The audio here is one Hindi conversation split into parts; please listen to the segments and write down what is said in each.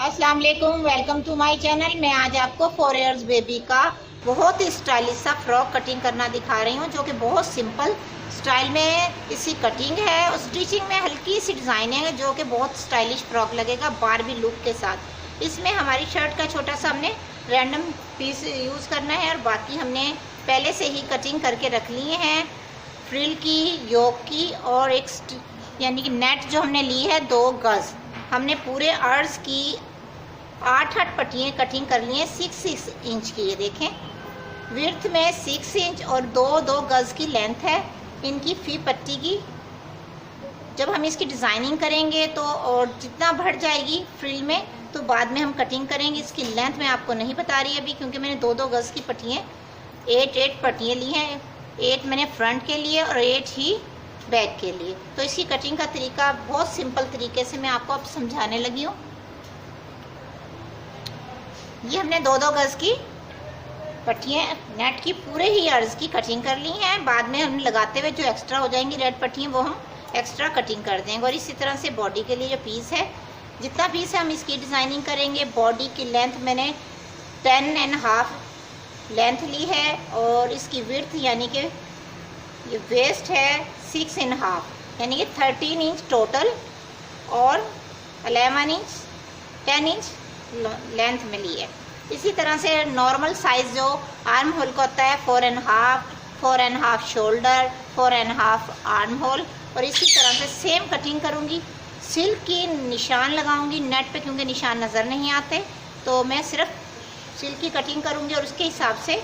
अस्सलाम वालेकुम, वेलकम टू माय चैनल। मैं आज आपको 4 इयर्स बेबी का बहुत ही स्टाइलिश सा फ्रॉक कटिंग करना दिखा रही हूँ, जो कि बहुत सिंपल स्टाइल में इसकी कटिंग है और स्टिचिंग में हल्की सी डिज़ाइनिंग है, जो कि बहुत स्टाइलिश फ्रॉक लगेगा बारबी लुक के साथ। इसमें हमारी शर्ट का छोटा सा हमने रैंडम पीस यूज़ करना है और बाकी हमने पहले से ही कटिंग करके रख लिए हैं फ्रिल की, योक की और एक यानी कि नेट जो हमने ली है 2 गज़। हमने पूरे अर्ज की 8 पट्टियाँ कटिंग कर ली हैं 6 इंच की। ये देखें, विड्थ में 6 इंच और 2 गज़ की लेंथ है इनकी फी पट्टी की। जब हम इसकी डिज़ाइनिंग करेंगे तो और जितना बढ़ जाएगी फ्रिल में तो बाद में हम कटिंग करेंगे। इसकी लेंथ मैं आपको नहीं बता रही अभी, क्योंकि मैंने 2 गज़ की पट्टियाँ 8 पट्टियाँ ली हैं। 8 मैंने फ्रंट के लिए और 8 ही बैक के लिए। तो इसकी कटिंग का तरीका बहुत सिंपल तरीके से मैं आपको अब समझाने लगी हूँ। ये हमने 2 गज़ की पट्टियाँ नेट की पूरे ही अर्ज की कटिंग कर ली हैं। बाद में हम लगाते हुए जो एक्स्ट्रा हो जाएंगी रेड पट्टियाँ वो हम एक्स्ट्रा कटिंग कर देंगे। और इसी तरह से बॉडी के लिए जो पीस है, जितना पीस है हम इसकी डिज़ाइनिंग करेंगे। बॉडी की लेंथ मैंने 10.5 लेंथ ली है और इसकी विड्थ यानी कि ये वेस्ट है 6.5 यानी कि 13 इंच टोटल और 11 इंच 10 इंच लेंथ में ली है। इसी तरह से नॉर्मल साइज़ जो आर्म होल का होता है 4.5 शोल्डर, 4.5 आर्म होल। और इसी तरह से सेम कटिंग करूँगी। सिल्क की निशान लगाऊंगी नेट पे, क्योंकि निशान नज़र नहीं आते, तो मैं सिर्फ सिल्क की कटिंग करूँगी और उसके हिसाब से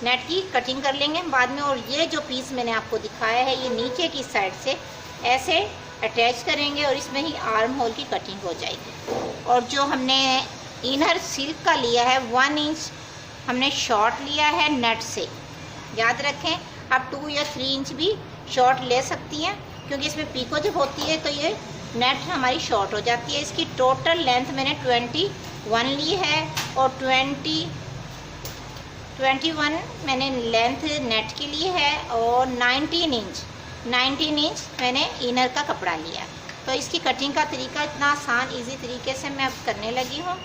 नेट की कटिंग कर लेंगे बाद में। और ये जो पीस मैंने आपको दिखाया है ये नीचे की साइड से ऐसे अटैच करेंगे और इसमें ही आर्म होल की कटिंग हो जाएगी। और जो हमने इनर सिल्क का लिया है 1 इंच हमने शॉर्ट लिया है नेट से। याद रखें, आप 2 या 3 इंच भी शॉर्ट ले सकती हैं, क्योंकि इसमें पीको जब होती है तो ये नेट हमारी शॉर्ट हो जाती है। इसकी टोटल लेंथ मैंने 21 ली है और 21 मैंने लेंथ नेट की ली है और 19 इंच मैंने इनर का कपड़ा लिया। तो इसकी कटिंग का तरीका इतना आसान इजी तरीके से मैं अब करने लगी हूँ।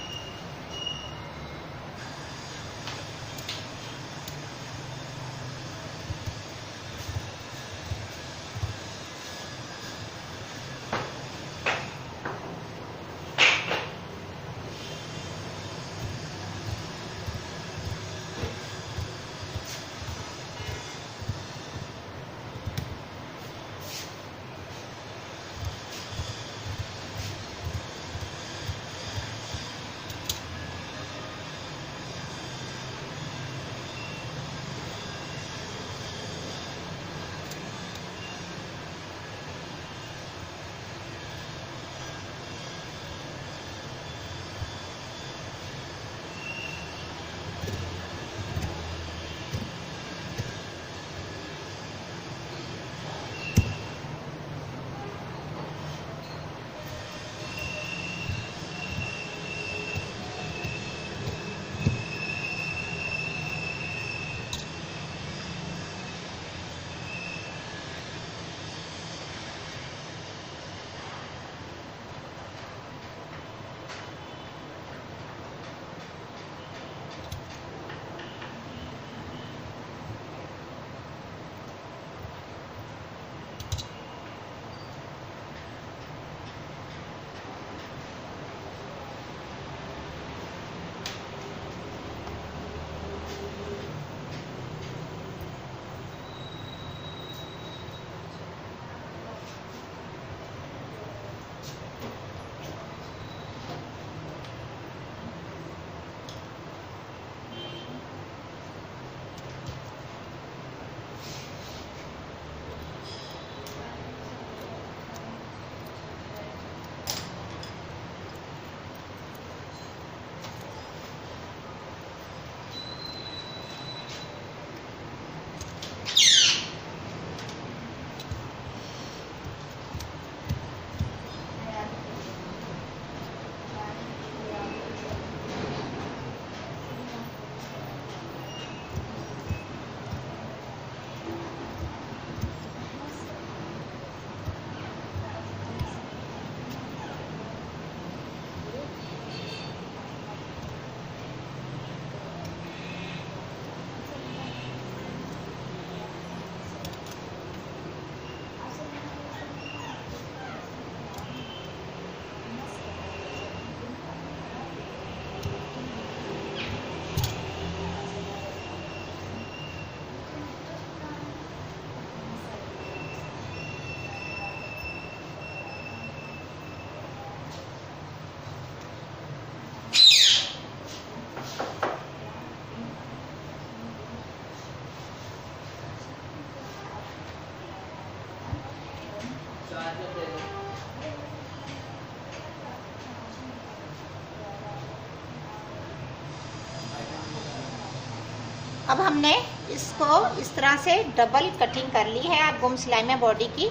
अब हमने इसको इस तरह से डबल कटिंग कर ली है। आप गुम सिलाई में बॉडी की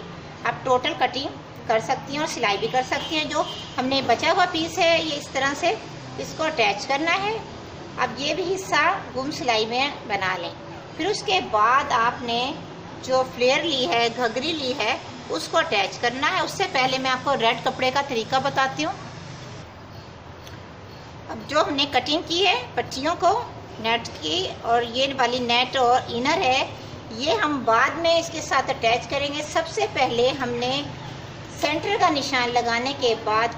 आप टोटल कटिंग कर सकती हैं और सिलाई भी कर सकती हैं। जो हमने बचा हुआ पीस है ये इस तरह से इसको अटैच करना है। अब ये भी हिस्सा गुम सिलाई में बना लें। फिर उसके बाद आपने जो फ्लेयर ली है, घघरी ली है, उसको अटैच करना है। उससे पहले मैं आपको रेड कपड़े का तरीका बताती हूँ। अब जो हमने कटिंग की है पट्टियों को नेट की, और ये वाली नेट और इनर है, ये हम बाद में इसके साथ अटैच करेंगे। सबसे पहले हमने सेंटर का निशान लगाने के बाद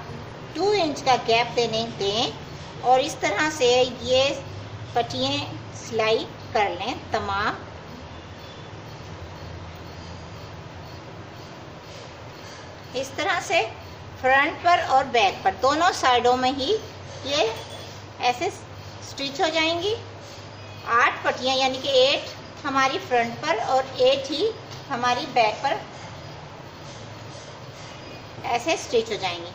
2 इंच का गैप दें और इस तरह से ये पट्टियाँ सिलाई कर लें तमाम। इस तरह से फ्रंट पर और बैक पर दोनों साइडों में ही ये ऐसे स्टिच हो जाएंगी। 8 पट्टियाँ यानी कि 8 हमारी फ्रंट पर और 8 ही हमारी बैक पर ऐसे स्टिच हो जाएंगी।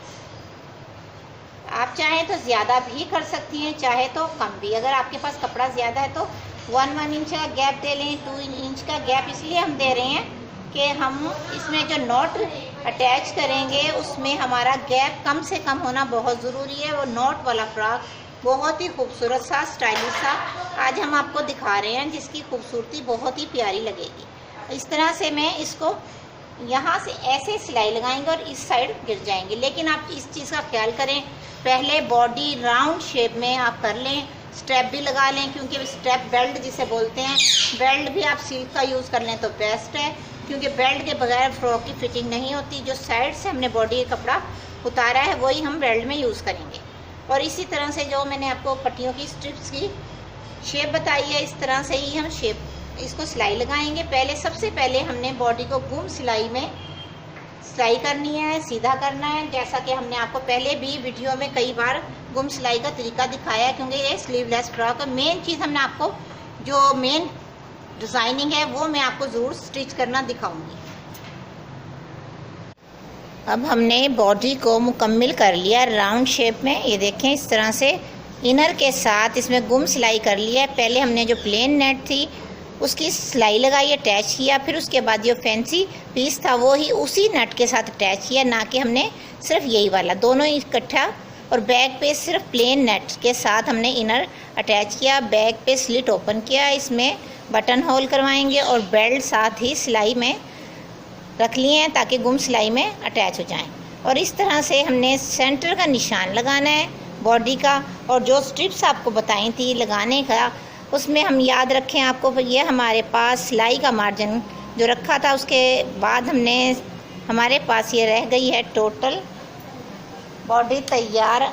आप चाहें तो ज़्यादा भी कर सकती हैं, चाहे तो कम भी। अगर आपके पास कपड़ा ज़्यादा है तो 1 इंच का गैप दे लें। 2 इंच का गैप इसलिए हम दे रहे हैं कि हम इसमें जो नॉट अटैच करेंगे उसमें हमारा गैप कम से कम होना बहुत ज़रूरी है। वो नॉट वाला फ्रॉक बहुत ही खूबसूरत सा, स्टाइलिश सा आज हम आपको दिखा रहे हैं, जिसकी खूबसूरती बहुत ही प्यारी लगेगी। इस तरह से मैं इसको यहाँ से ऐसे सिलाई लगाएंगे और इस साइड गिर जाएंगे। लेकिन आप इस चीज़ का ख्याल करें, पहले बॉडी राउंड शेप में आप कर लें, स्टेप भी लगा लें, क्योंकि स्टेप बेल्ट जिसे बोलते हैं, बेल्ट भी आप सिल्क का यूज़ कर लें तो बेस्ट है, क्योंकि बेल्ट के बगैर फ्रॉक की फिटिंग नहीं होती। जो साइड से हमने बॉडी का कपड़ा उतारा है वही हम बेल्ट में यूज़ करेंगे। और इसी तरह से जो मैंने आपको पट्टियों की स्ट्रिप्स की शेप बताई है, इस तरह से ही हम शेप इसको सिलाई लगाएंगे। पहले सबसे पहले हमने बॉडी को गुम सिलाई में सिलाई करनी है, सीधा करना है, जैसा कि हमने आपको पहले भी वीडियो में कई बार गुम सिलाई का तरीका दिखाया है, क्योंकि ये स्लीवलेस फ्रॉक है। मेन चीज़ हमने आपको जो मेन डिज़ाइनिंग है वो मैं आपको ज़रूर स्टिच करना दिखाऊंगी। अब हमने बॉडी को मुकम्मल कर लिया राउंड शेप में। ये देखें इस तरह से इनर के साथ इसमें गुम सिलाई कर लिया है। पहले हमने जो प्लेन नेट थी उसकी सिलाई लगाई, अटैच किया, फिर उसके बाद जो फैंसी पीस था वो ही उसी नट के साथ अटैच किया, ना कि हमने सिर्फ यही वाला, दोनों इकट्ठा। और बैक पे सिर्फ प्लेन नेट के साथ हमने इनर अटैच किया। बैक पे स्लिट ओपन किया, इसमें बटन होल करवाएंगे और बेल्ट साथ ही सिलाई में रख लिए हैं ताकि गुम सिलाई में अटैच हो जाएं। और इस तरह से हमने सेंटर का निशान लगाना है बॉडी का। और जो स्ट्रिप्स आपको बताई थी लगाने का, उसमें हम याद रखें आपको, ये हमारे पास सिलाई का मार्जिन जो रखा था, उसके बाद हमने हमारे पास ये रह गई है टोटल बॉडी तैयार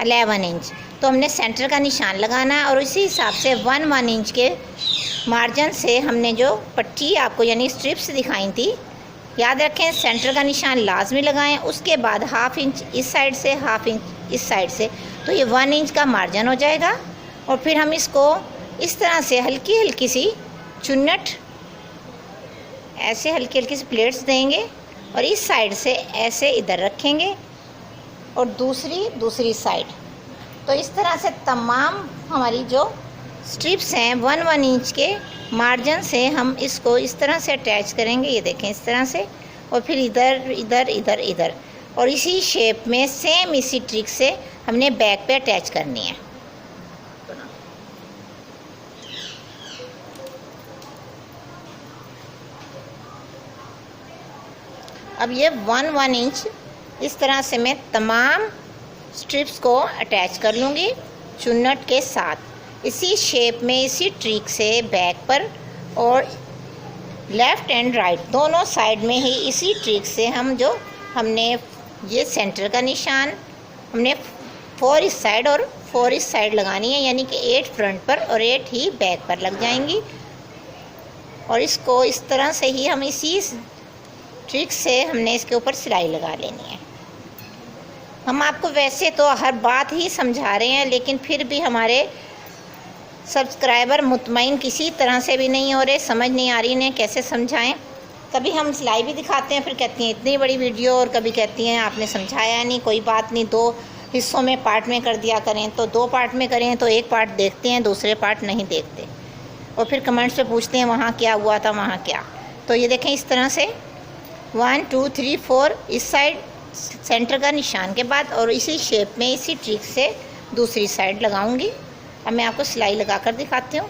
11 इंच। तो हमने सेंटर का निशान लगाना है और इसी हिसाब से 1 इंच के मार्जिन से हमने जो पट्टी आपको यानी स्ट्रिप्स दिखाई थी, याद रखें सेंटर का निशान लाजमी लगाएं। उसके बाद 1/2 इंच इस साइड से, 1/2 इंच इस साइड से, तो ये 1 इंच का मार्जिन हो जाएगा। और फिर हम इसको इस तरह से हल्की हल्की सी चुन्नट, ऐसे हल्की हल्की सी प्लेट्स देंगे और इस साइड से ऐसे इधर रखेंगे और दूसरी साइड। तो इस तरह से तमाम हमारी जो स्ट्रिप्स हैं 1 इंच के मार्जिन से हम इसको इस तरह से अटैच करेंगे। ये देखें इस तरह से, और फिर इधर इधर इधर इधर, और इसी शेप में सेम इसी ट्रिक से हमने बैक पे अटैच करनी है। अब ये 1 इंच इस तरह से मैं तमाम स्ट्रिप्स को अटैच कर लूँगी चुन्नट के साथ, इसी शेप में, इसी ट्रिक से बैक पर और लेफ़्ट एंड राइट दोनों साइड में ही इसी ट्रिक से हम जो हमने ये सेंटर का निशान हमने 4 इस साइड और 4 इस साइड लगानी है, यानी कि 8 फ्रंट पर और 8 ही बैक पर लग जाएंगी। और इसको इस तरह से ही हम इसी ट्रिक से हमने इसके ऊपर सिलाई लगा लेनी है। हम आपको वैसे तो हर बात ही समझा रहे हैं, लेकिन फिर भी हमारे सब्सक्राइबर मुतमईन किसी तरह से भी नहीं हो रहे, समझ नहीं आ रही इन्हें कैसे समझाएं। कभी हम सिलाई भी दिखाते हैं, फिर कहती हैं इतनी बड़ी वीडियो, और कभी कहती हैं आपने समझाया नहीं। कोई बात नहीं, 2 हिस्सों में पार्ट में कर दिया करें। तो 2 पार्ट में करें तो एक पार्ट देखते हैं, दूसरे पार्ट नहीं देखते और फिर कमेंट्स पे पूछते हैं वहाँ क्या हुआ था, वहाँ क्या। तो ये देखें इस तरह से 1 2 3 4 इस साइड सेंटर का निशान के बाद और इसी शेप में इसी ट्रिक से दूसरी साइड लगाऊंगी। अब मैं आपको सिलाई लगा कर दिखाती हूँ।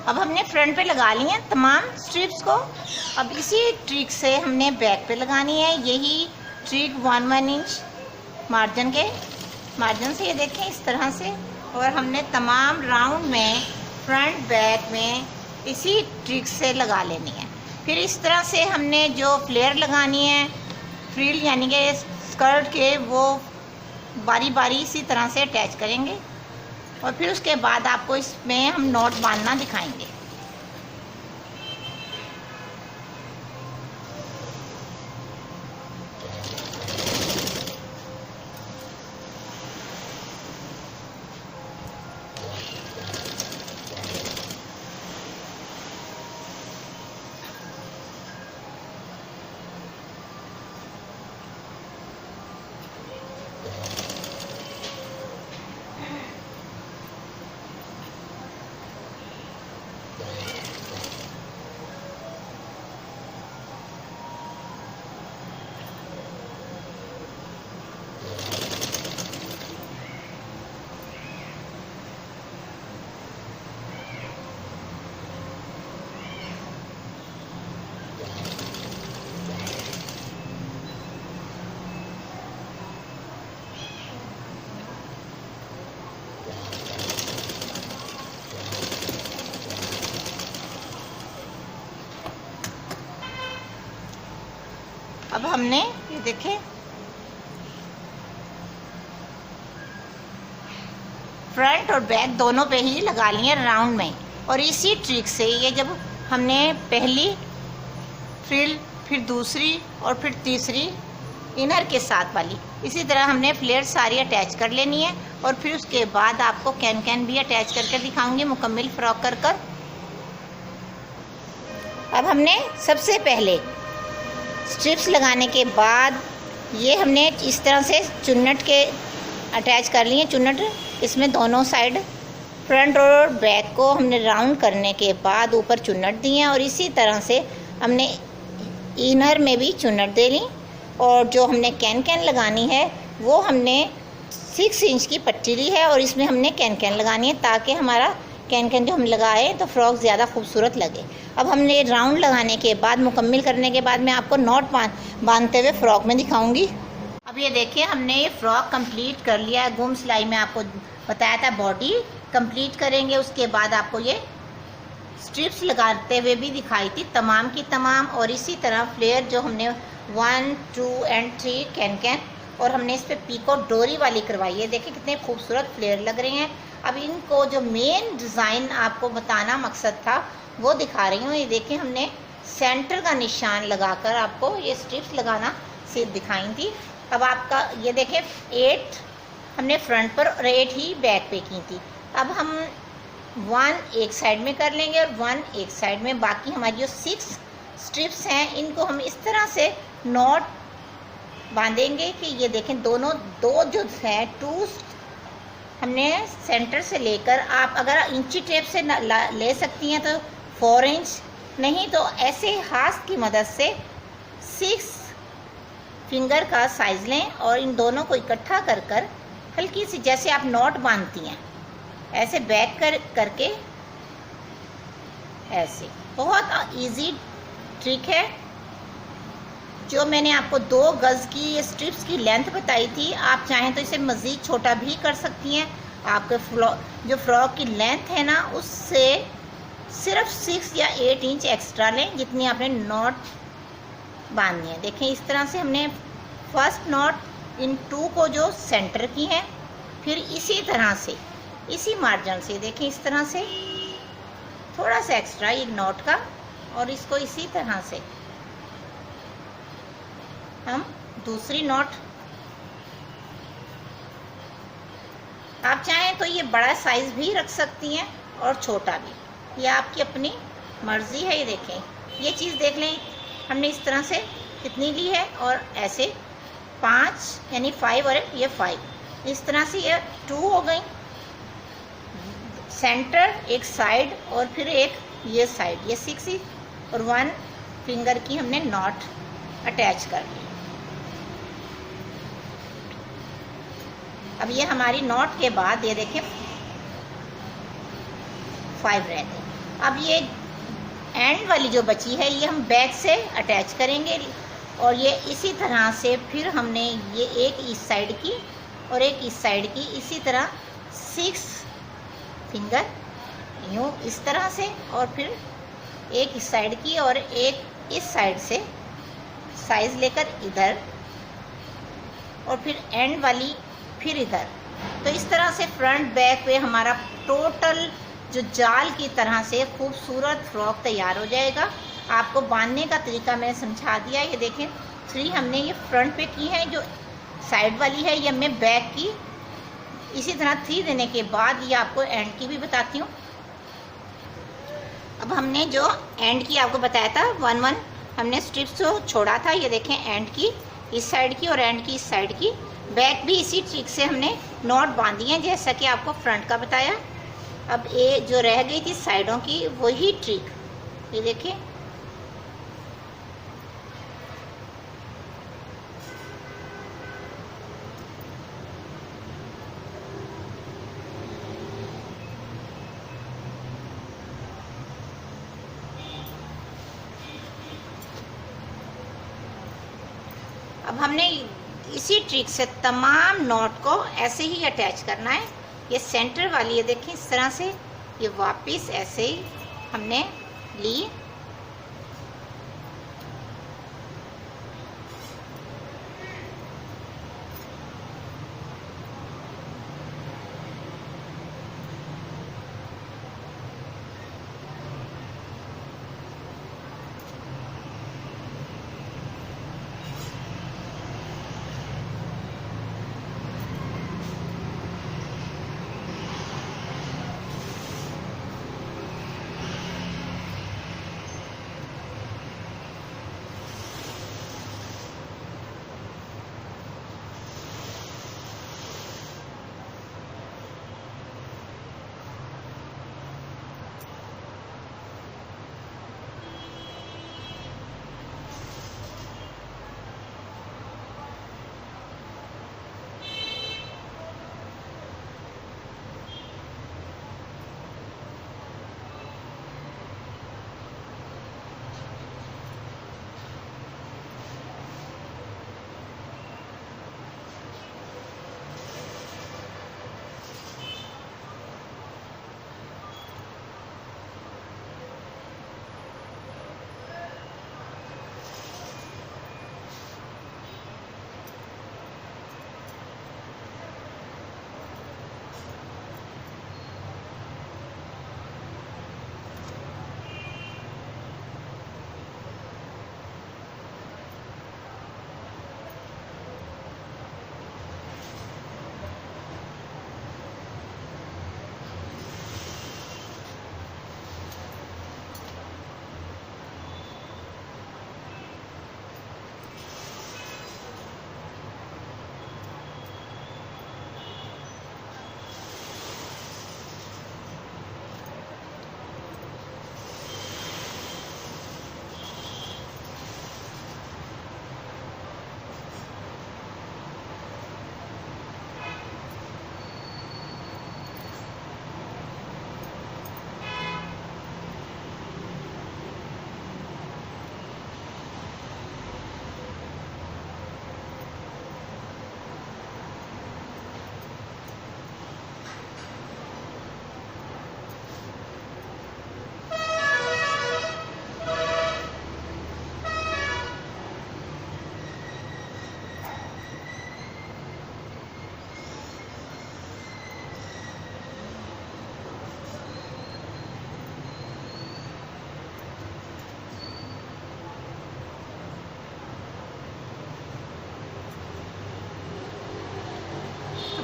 अब हमने फ्रंट पे लगा ली हैं तमाम स्ट्रिप्स को। अब इसी ट्रिक से हमने बैक पे लगानी है। यही ट्रिक 1 इंच मार्जिन से ये देखें इस तरह से, और हमने तमाम राउंड में फ्रंट बैक में इसी ट्रिक से लगा लेनी है। फिर इस तरह से हमने जो फ्लेयर लगानी है फ्रिल यानी कि स्कर्ट के, वो बारी बारी इसी तरह से अटैच करेंगे और फिर उसके बाद आपको इसमें हम नॉट बांधना दिखाएंगे। अब हमने ये देखें फ्रंट और बैक दोनों पे ही लगा लिए राउंड में, और इसी ट्रिक से ये जब हमने पहली फ्रिल फिर दूसरी और फिर तीसरी इनर के साथ वाली इसी तरह हमने फ्लेयर सारी अटैच कर लेनी है, और फिर उसके बाद आपको कैन भी अटैच करके दिखाऊंगी मुकम्मल फ्रॉक कर। अब हमने सबसे पहले स्ट्रिप्स लगाने के बाद ये हमने इस तरह से चुन्नट के अटैच कर लिए। चुन्नट इसमें दोनों साइड फ्रंट और बैक को हमने राउंड करने के बाद ऊपर चुन्नट दी हैं, और इसी तरह से हमने इनर में भी चुन्नट दे ली। और जो हमने कैन लगानी है वो हमने 6 इंच की पट्टी ली है, और इसमें हमने कैन लगानी है ताकि हमारा कैन जो हम लगाए तो फ्रॉक ज़्यादा खूबसूरत लगे। अब हमने राउंड लगाने के बाद मुकम्मल करने के बाद मैं आपको नॉट बांधते हुए फ़्रॉक में दिखाऊंगी। अब ये देखिए हमने ये फ़्रॉक कंप्लीट कर लिया है। गुम सिलाई में आपको बताया था बॉडी कंप्लीट करेंगे, उसके बाद आपको ये स्ट्रिप्स लगाते हुए भी दिखाई थी तमाम की तमाम। और इसी तरह फ्लेयर जो हमने 1 2 और 3 कैन और हमने इस पर पीको डोरी वाली करवाई है। देखिए कितने खूबसूरत फ्लेयर लग रहे हैं। अब इनको जो मेन डिज़ाइन आपको बताना मकसद था वो दिखा रही हूँ। ये देखिए हमने सेंटर का निशान लगाकर आपको ये स्ट्रिप्स लगाना से दिखाई थी, अब आपका ये देखें 8 हमने फ्रंट पर और 8 ही बैक पे की थी। अब हम 1 एक साइड में कर लेंगे और 1 एक साइड में। बाकी हमारी जो 6 स्ट्रिप्स हैं इनको हम इस तरह से नॉट बांधेंगे कि ये देखें दोनों दो जो है 2 हमने सेंटर से लेकर, आप अगर इंची टेप से ले सकती हैं तो 4 इंच, नहीं तो ऐसे हाथ की मदद से 6 फिंगर का साइज़ लें और इन दोनों को इकट्ठा कर कर हल्की सी, जैसे आप नॉट बांधती हैं ऐसे बैक करके ऐसे। बहुत इजी ट्रिक है। जो मैंने आपको 2 गज़ की ये स्ट्रिप्स की लेंथ बताई थी, आप चाहें तो इसे मज़ीद छोटा भी कर सकती हैं। आपके जो फ्रॉक की लेंथ है ना उससे सिर्फ 6 या 8 इंच एक्स्ट्रा लें जितनी आपने नॉट बांधनी है। देखें इस तरह से हमने फर्स्ट नॉट इन 2 को जो सेंटर की है, फिर इसी तरह से इसी मार्जिन से देखें इस तरह से थोड़ा सा एक्स्ट्रा एक नॉट का, और इसको इसी तरह से हम दूसरी नॉट, आप चाहें तो ये बड़ा साइज भी रख सकती हैं और छोटा भी, ये आपकी अपनी मर्जी है। ये देखें ये चीज़ देख लें, हमने इस तरह से कितनी ली है और ऐसे 5 यानी 5 और ये 5, इस तरह से ये 2 हो गई, सेंटर एक साइड और फिर एक ये साइड, ये 6 और 1 फिंगर की हमने नॉट अटैच कर ली। अब ये हमारी नॉट के बाद ये देखें 5 रहते। अब ये एंड वाली जो बची है ये हम बैक से अटैच करेंगे और ये इसी तरह से फिर हमने ये एक इस साइड की और एक इस साइड की, इसी तरह 6 फिंगर यूँ इस तरह से, और फिर एक इस साइड की और एक इस साइड से साइज़ लेकर इधर, और फिर एंड वाली फिर इधर। तो इस तरह से फ्रंट बैक पे हमारा टोटल जो जाल की तरह से खूबसूरत फ्रॉक तैयार हो जाएगा। आपको बांधने का तरीका मैंने समझा दिया। ये देखें 3 हमने ये फ्रंट पे की है, जो साइड वाली है ये हमने बैक की। इसी तरह 3 देने के बाद ये आपको एंड की भी बताती हूँ। अब हमने जो एंड की आपको बताया था 1-1 हमने स्ट्रिप्स जो छोड़ा था, ये देखें एंड की इस साइड की और एंड की इस साइड की। बैक भी इसी ट्रिक से हमने नॉट बांधी है जैसा कि आपको फ्रंट का बताया। अब ये जो रह गई थी साइडों की वही ट्रिक, ये देखिए अब हमने इसी ट्रिक से तमाम नॉट को ऐसे ही अटैच करना है। ये सेंटर वाली ये देखें इस तरह से, ये वापस ऐसे ही हमने ली।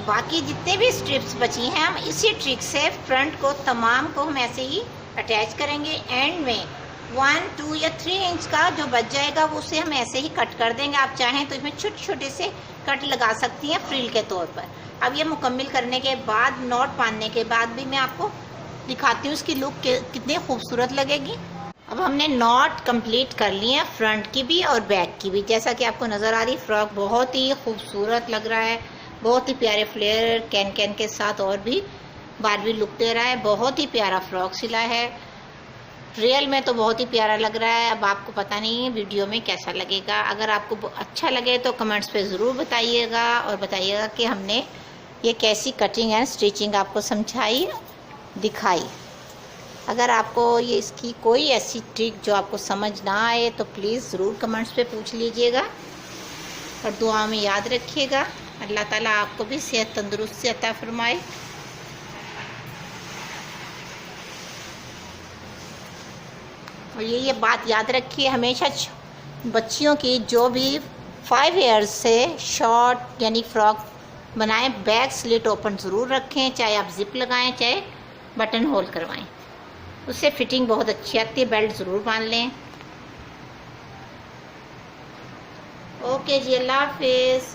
बाकी जितने भी स्ट्रिप्स बची हैं हम इसी ट्रिक से फ्रंट को तमाम को हम ऐसे ही अटैच करेंगे। एंड में 1, 2 या 3 इंच का जो बच जाएगा वो उसे हम ऐसे ही कट कर देंगे। आप चाहें तो इसमें छोटे छोटे से कट लगा सकती हैं फ्रिल के तौर पर। अब ये मुकम्मल करने के बाद, नॉट बांधने के बाद भी मैं आपको दिखाती हूँ इसकी लुक कितनी खूबसूरत लगेगी। अब हमने नॉट कंप्लीट कर ली है फ्रंट की भी और बैक की भी। जैसा कि आपको नज़र आ रही, फ्रॉक बहुत ही खूबसूरत लग रहा है, बहुत ही प्यारे फ्लेयर कैन के साथ और भी बारबी लुक दे रहा है। बहुत ही प्यारा फ्रॉक सिला है, रियल में तो बहुत ही प्यारा लग रहा है। अब आपको पता नहीं है वीडियो में कैसा लगेगा। अगर आपको अच्छा लगे तो कमेंट्स पे ज़रूर बताइएगा और बताइएगा कि हमने ये कैसी कटिंग एंड स्टिचिंग आपको समझाई, दिखाई। अगर आपको ये इसकी कोई ऐसी ट्रिक जो आपको समझ ना आए तो प्लीज़ ज़रूर कमेंट्स पे पूछ लीजिएगा और दुआ में याद रखिएगा। अल्लाह ताला आपको भी सेहत तंदुरुस्ती अता फरमाए। और ये बात याद रखिए, हमेशा बच्चियों की जो भी 5 ईयर्स से शॉर्ट यानी फ्रॉक बनाएं, बैक स्लिट ओपन ज़रूर रखें। चाहे आप जिप लगाएं, चाहे बटन होल करवाएं, उससे फिटिंग बहुत अच्छी आती है। बेल्ट ज़रूर बांध लें। ओके जी, अल्लाह हाफिज़।